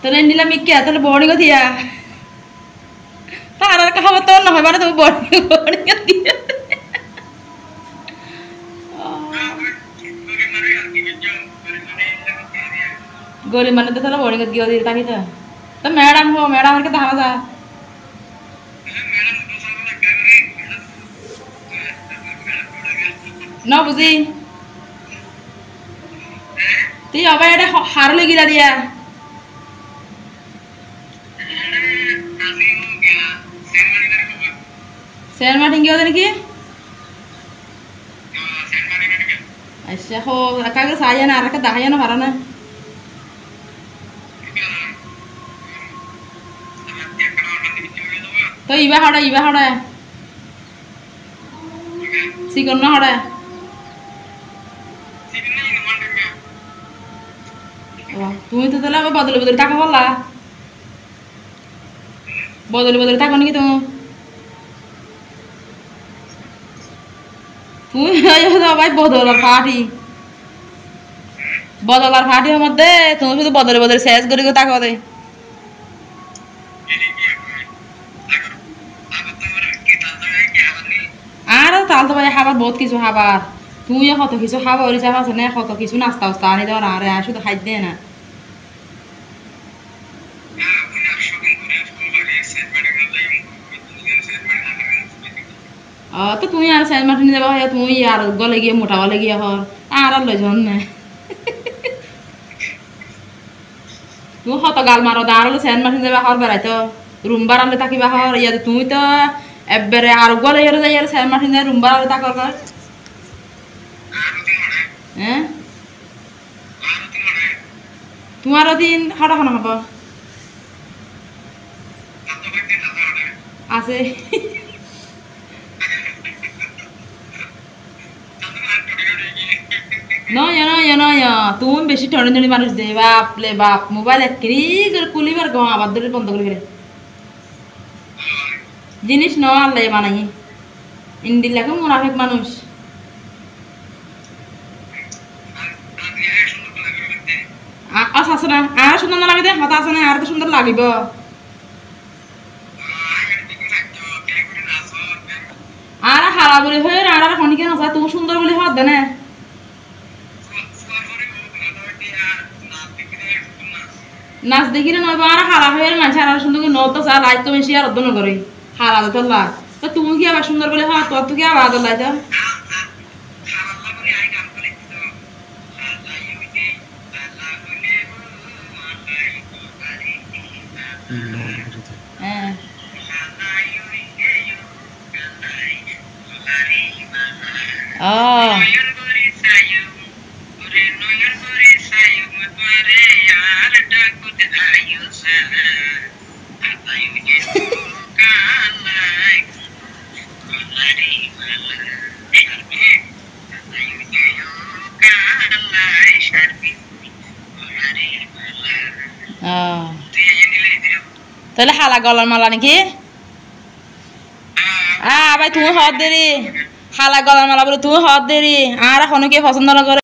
তাহলে নিলাম ইকে তাহলে বোর্ডিং দিয়া তার আর খাবার তো না হয় মানে তুমি বোর্ডিং দিয়া গরিব মানে তো তাহলে বোর্ডিং গিয়ে দিয়ে থাকি তো मैडम हो मैडम के कहाँ था ना बुझी ती अब ये हार लगी जा दिया सेंट मार्टिन गया था क्या अच्छा हो रखा के साया ना रखा दाहिया ना हरा ना तो इवा हड़ा सिकन ना हड़ा তুমি তো তাহলে বদলে বদলে টাকা বললা বদলে বদলে টাকা নাকি তুমি ভাই বদলার ফাটি মধ্যে তুমি শুধু বদলে বদলে শেষ করে টাকা দে আর তাহলে তো ভাই খাবার বহুত কিছু খাবার তুইও কত কিছু খাবার ওরিচা আছে না কত কিছু নাস্তা উস্তা আনি দেওয়ার আরে শুধু খাই দে না তো তুমি আর সেন্ট মার্টিন যাবা তুমি আর গলে গিয়ে মোটা গলে গিয়ে হর আর লজন না তুমি কত গাল মারো আর সেন্ট মার্টিন যাবা হর বেড়াইতো রুম বাড়ালে থাকিবা হর ইয়াতে তুমি তো এবারে আর গলে যাই আর সেন্ট মার্টিন যাই রুম বাড়ালে তাকর হ্যাঁ তোমারও দিন হাঁটা খানা হব আছে নয় তুমি বেশি ঠড়ি ঠড়ি মানুষ দে বাপ লে বাপ মোবাইল একরি করে কুলিবার গো আবার ধরে বন্ধ করে ফেলে জিনিস ন আল্লাহ বানাই ইন্দির লাগে মুনাফিক মানুষ আছে না আর সুন্দর না লাগে দে হতা আছে না আর তো সুন্দর লাগিব আর হারা বলে হয়ে আর খনিকে নাচা তুমি সুন্দর বলে হাত দে না নাচ দেখি না নয় আর হারা হয়ে মানুষ আর সুন্দর করে নতো চা লাইট তো বেশি আর অর্ধ করে হারা তো লাগ তো তুমি কি আবার সুন্দর বলে হাত তোর তো কি আবার আদর লাইত তাহলে হালা গলার মালা নাকি ভাই তুমি হদ দেরি হালা গলার মালা বলে তুমি হদ দেরি আর এখন কে পছন্দ না করে